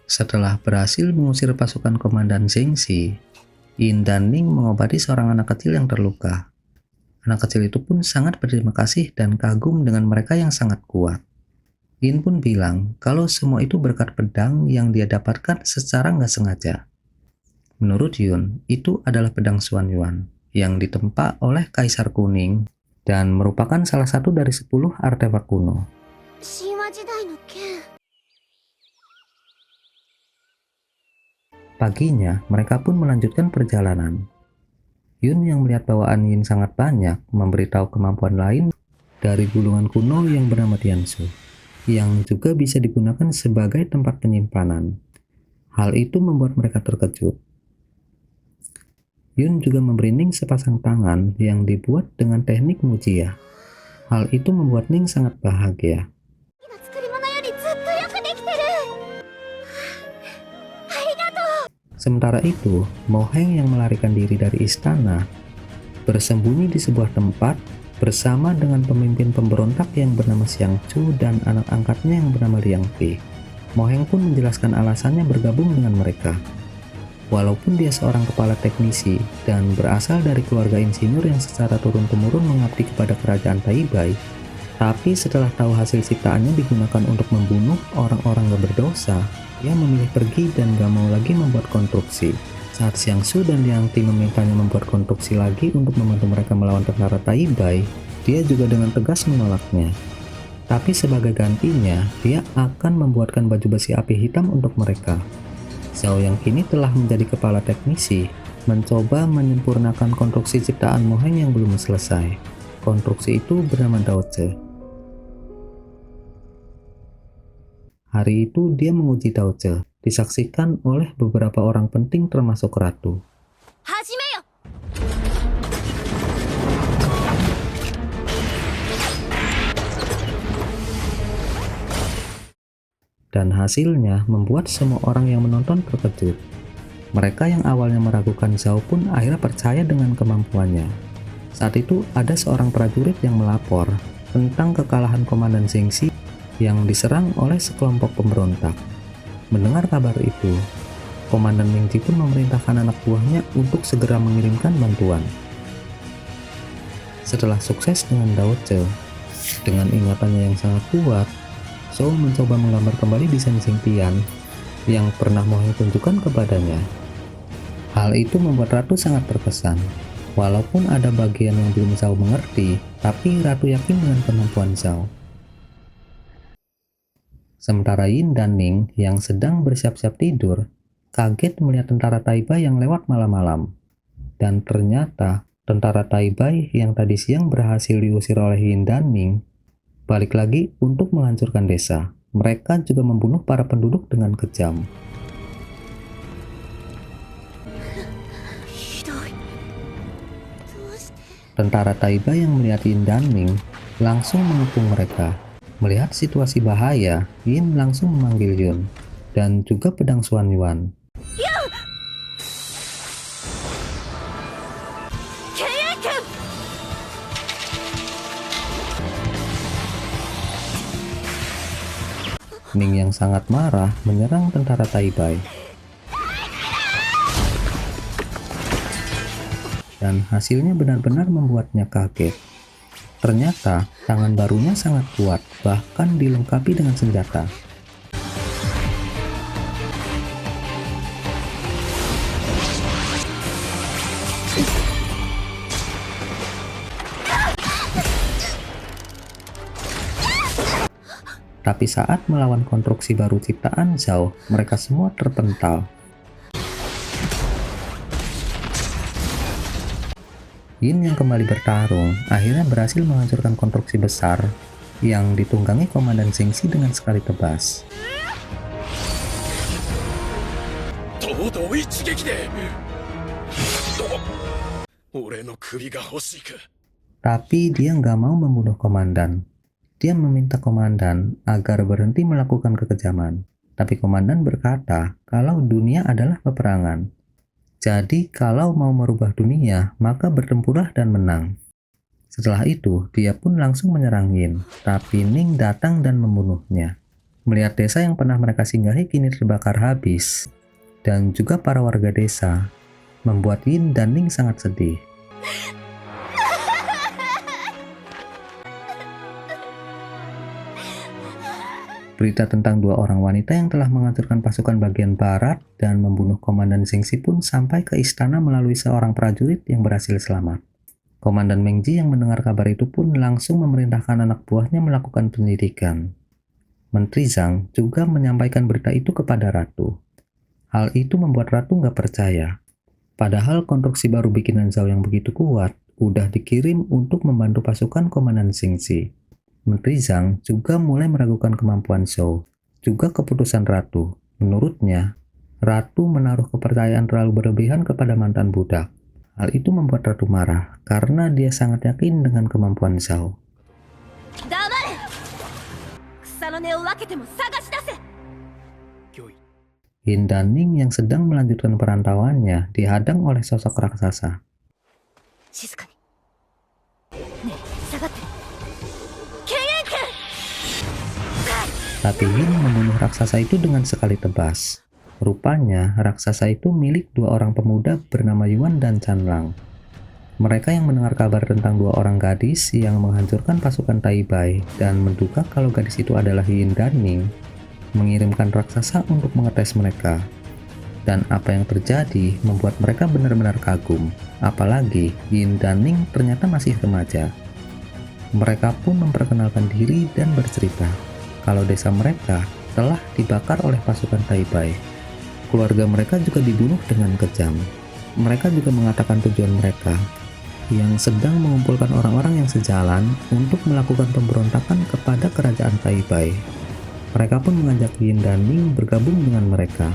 Setelah berhasil mengusir pasukan Komandan Zhengxi, Yin dan Ning mengobati seorang anak kecil yang terluka. Anak kecil itu pun sangat berterima kasih dan kagum dengan mereka yang sangat kuat. Yin pun bilang kalau semua itu berkat pedang yang dia dapatkan secara nggak sengaja. Menurut Yun, itu adalah pedang Xuan Yuan yang ditempa oleh Kaisar Kuning dan merupakan salah satu dari 10 artefak kuno. Paginya, mereka pun melanjutkan perjalanan. Yun yang melihat bawaan Yin sangat banyak memberitahu kemampuan lain dari gulungan kuno yang bernama Tiansu, yang juga bisa digunakan sebagai tempat penyimpanan. Hal itu membuat mereka terkejut. Yun juga memberi Ning sepasang tangan yang dibuat dengan teknik Mujia. Hal itu membuat Ning sangat bahagia. Sementara itu, Mo Heng yang melarikan diri dari istana bersembunyi di sebuah tempat bersama dengan pemimpin pemberontak yang bernama Xiang Chu dan anak angkatnya yang bernama Liang Pi. Mo Heng pun menjelaskan alasannya bergabung dengan mereka. Walaupun dia seorang kepala teknisi dan berasal dari keluarga insinyur yang secara turun-temurun mengabdi kepada kerajaan Taibai, tapi setelah tahu hasil ciptaannya digunakan untuk membunuh orang-orang gak berdosa, dia memilih pergi dan gak mau lagi membuat konstruksi. Saat Xiang Su dan Liang Ti memintanya membuat konstruksi lagi untuk membantu mereka melawan tentara Taibai, dia juga dengan tegas menolaknya. Tapi sebagai gantinya, dia akan membuatkan baju besi api hitam untuk mereka. Zhao yang kini telah menjadi kepala teknisi, mencoba menyempurnakan konstruksi ciptaan Mo Heng yang belum selesai. Konstruksi itu bernama Daozi. Hari itu dia menguji Daozi, disaksikan oleh beberapa orang penting termasuk ratu. Dan hasilnya membuat semua orang yang menonton terkejut. Mereka yang awalnya meragukan Zhao pun akhirnya percaya dengan kemampuannya. Saat itu ada seorang prajurit yang melapor tentang kekalahan Komandan Zhengxi yang diserang oleh sekelompok pemberontak. Mendengar kabar itu, Komandan Mingji pun memerintahkan anak buahnya untuk segera mengirimkan bantuan. Setelah sukses dengan Daozi, dengan ingatannya yang sangat kuat, Zhao mencoba menggambar kembali desain Xingtian yang pernah Mo Heng tunjukkan kepadanya. Hal itu membuat Ratu sangat terkesan. Walaupun ada bagian yang belum Zhao mengerti, tapi Ratu yakin dengan kemampuan Zhao. Sementara Yin dan Ning yang sedang bersiap-siap tidur, kaget melihat tentara Taibai yang lewat malam-malam. Dan ternyata tentara Taibai yang tadi siang berhasil diusir oleh Yin dan Ning balik lagi untuk menghancurkan desa. Mereka juga membunuh para penduduk dengan kejam. Tentara Taibai yang melihat Yin dan Ning langsung mengepung mereka. Melihat situasi bahaya, Yin langsung memanggil Yun dan juga pedang Xuan Yuan. Ning yang sangat marah menyerang tentara Taibai. Dan hasilnya benar-benar membuatnya kaget. Ternyata tangan barunya sangat kuat, bahkan dilengkapi dengan senjata. Tapi saat melawan konstruksi baru ciptaan Zhao, mereka semua terpental. Yin yang kembali bertarung akhirnya berhasil menghancurkan konstruksi besar yang ditunggangi Komandan Zhengxi dengan sekali tebas. Tapi dia nggak mau membunuh komandan. Dia meminta komandan agar berhenti melakukan kekejaman. Tapi komandan berkata kalau dunia adalah peperangan. Jadi kalau mau merubah dunia, maka bertempurlah dan menang. Setelah itu, dia pun langsung menyerang Yin. Tapi Ning datang dan membunuhnya. Melihat desa yang pernah mereka singgahi kini terbakar habis, dan juga para warga desa, membuat Yin dan Ning sangat sedih. Berita tentang dua orang wanita yang telah menghancurkan pasukan bagian barat dan membunuh Komandan Zhengxi pun sampai ke istana melalui seorang prajurit yang berhasil selamat. Komandan Mengji yang mendengar kabar itu pun langsung memerintahkan anak buahnya melakukan penyelidikan. Menteri Zhang juga menyampaikan berita itu kepada Ratu. Hal itu membuat Ratu nggak percaya. Padahal konstruksi baru bikinan Zhao yang begitu kuat udah dikirim untuk membantu pasukan Komandan Zhengxi. Menteri Zhang juga mulai meragukan kemampuan Zhao, juga keputusan Ratu. Menurutnya, Ratu menaruh kepercayaan terlalu berlebihan kepada mantan budak. Hal itu membuat Ratu marah, karena dia sangat yakin dengan kemampuan Zhao. Yin dan Ning yang sedang melanjutkan perantauannya dihadang oleh sosok raksasa. Tapi Yin membunuh raksasa itu dengan sekali tebas. Rupanya, raksasa itu milik dua orang pemuda bernama Yuan dan Chanlang. Mereka yang mendengar kabar tentang dua orang gadis yang menghancurkan pasukan Tai Bai dan menduga kalau gadis itu adalah Yin dan Ning, mengirimkan raksasa untuk mengetes mereka. Dan apa yang terjadi membuat mereka benar-benar kagum. Apalagi Yin dan Ning ternyata masih remaja. Mereka pun memperkenalkan diri dan bercerita kalau desa mereka telah dibakar oleh pasukan Tai Bai. Keluarga mereka juga dibunuh dengan kejam. Mereka juga mengatakan tujuan mereka, yang sedang mengumpulkan orang-orang yang sejalan untuk melakukan pemberontakan kepada kerajaan Tai Bai. Mereka pun mengajak Yin dan Ning bergabung dengan mereka.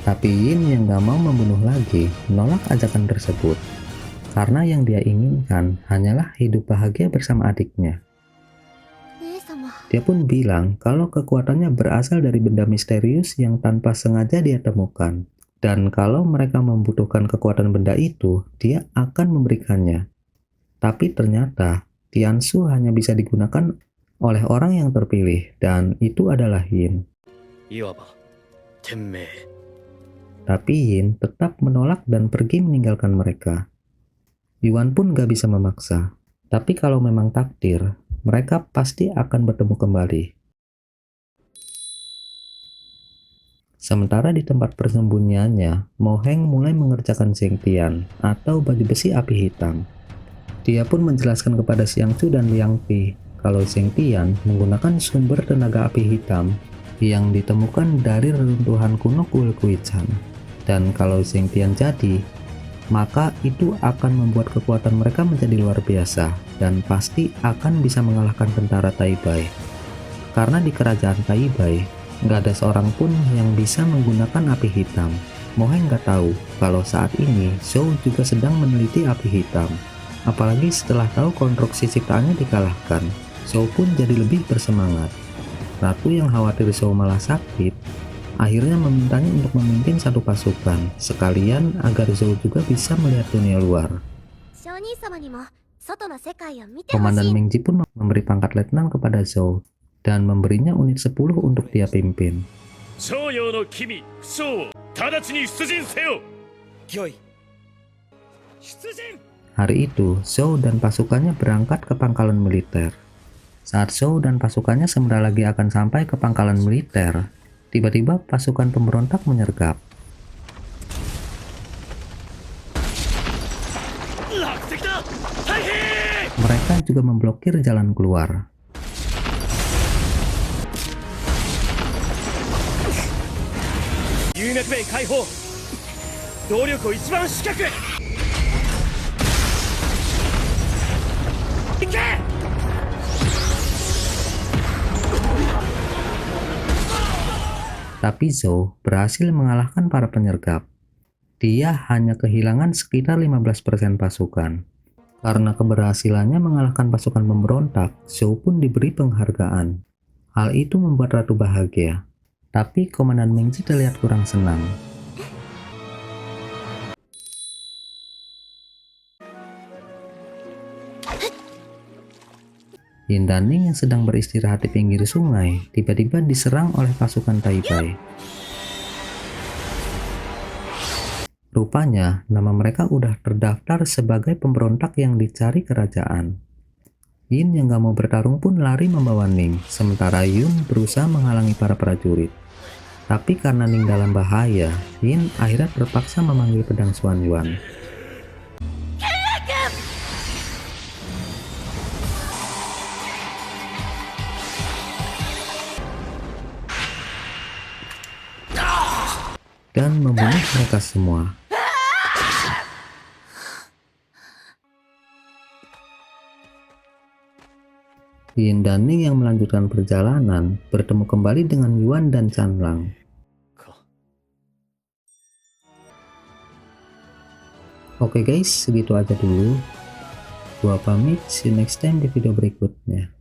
Tapi Yin yang gak mau membunuh lagi menolak ajakan tersebut, karena yang dia inginkan hanyalah hidup bahagia bersama adiknya. Dia pun bilang kalau kekuatannya berasal dari benda misterius yang tanpa sengaja dia temukan. Dan kalau mereka membutuhkan kekuatan benda itu, dia akan memberikannya. Tapi ternyata, Tianshu hanya bisa digunakan oleh orang yang terpilih, dan itu adalah Yin. Tapi Yin tetap menolak dan pergi meninggalkan mereka. Yuan pun gak bisa memaksa. Tapi kalau memang takdir, mereka pasti akan bertemu kembali. Sementara di tempat persembunyiannya, Mo Heng mulai mengerjakan Zheng Tian atau baju besi api hitam. Dia pun menjelaskan kepada Xiang Chu dan Liang Pi kalau Zheng Tian menggunakan sumber tenaga api hitam yang ditemukan dari reruntuhan kuno kuil Kuichan. Dan kalau Zheng Tian jadi, maka itu akan membuat kekuatan mereka menjadi luar biasa dan pasti akan bisa mengalahkan tentara Tai Bai. Karena di kerajaan Tai Bai, nggak ada seorang pun yang bisa menggunakan api hitam. Mo Heng nggak tahu kalau saat ini Zhou juga sedang meneliti api hitam. Apalagi setelah tahu konstruksi ciptaannya dikalahkan, Zhou pun jadi lebih bersemangat. Ratu yang khawatir Zhou malah sakit, akhirnya memintanya untuk memimpin satu pasukan, sekalian agar Zhou juga bisa melihat dunia luar. Komandan Mengji pun memberi pangkat letnan kepada Zhou dan memberinya unit 10 untuk dia pimpin. Hari itu, Zhou dan pasukannya berangkat ke pangkalan militer. Saat Zhou dan pasukannya sebentar lagi akan sampai ke pangkalan militer, tiba-tiba pasukan pemberontak menyergap. Mereka juga memblokir jalan keluar. Tapi Zhou berhasil mengalahkan para penyergap. Dia hanya kehilangan sekitar 15% pasukan. Karena keberhasilannya mengalahkan pasukan pemberontak, Zhou pun diberi penghargaan. Hal itu membuat Ratu bahagia. Tapi Komandan Mengji terlihat kurang senang. Yin dan Ning yang sedang beristirahat di pinggir sungai tiba-tiba diserang oleh pasukan Taibai. Rupanya nama mereka udah terdaftar sebagai pemberontak yang dicari kerajaan. Yin yang gak mau bertarung pun lari membawa Ning, sementara Yun berusaha menghalangi para prajurit. Tapi karena Ning dalam bahaya, Yin akhirnya terpaksa memanggil pedang Xuan Yuan. Dan membunuh mereka semua. Yin dan Ning yang melanjutkan perjalanan bertemu kembali dengan Yuan dan Chanlang. Oke guys, segitu aja dulu. Gua pamit, see you next time di video berikutnya.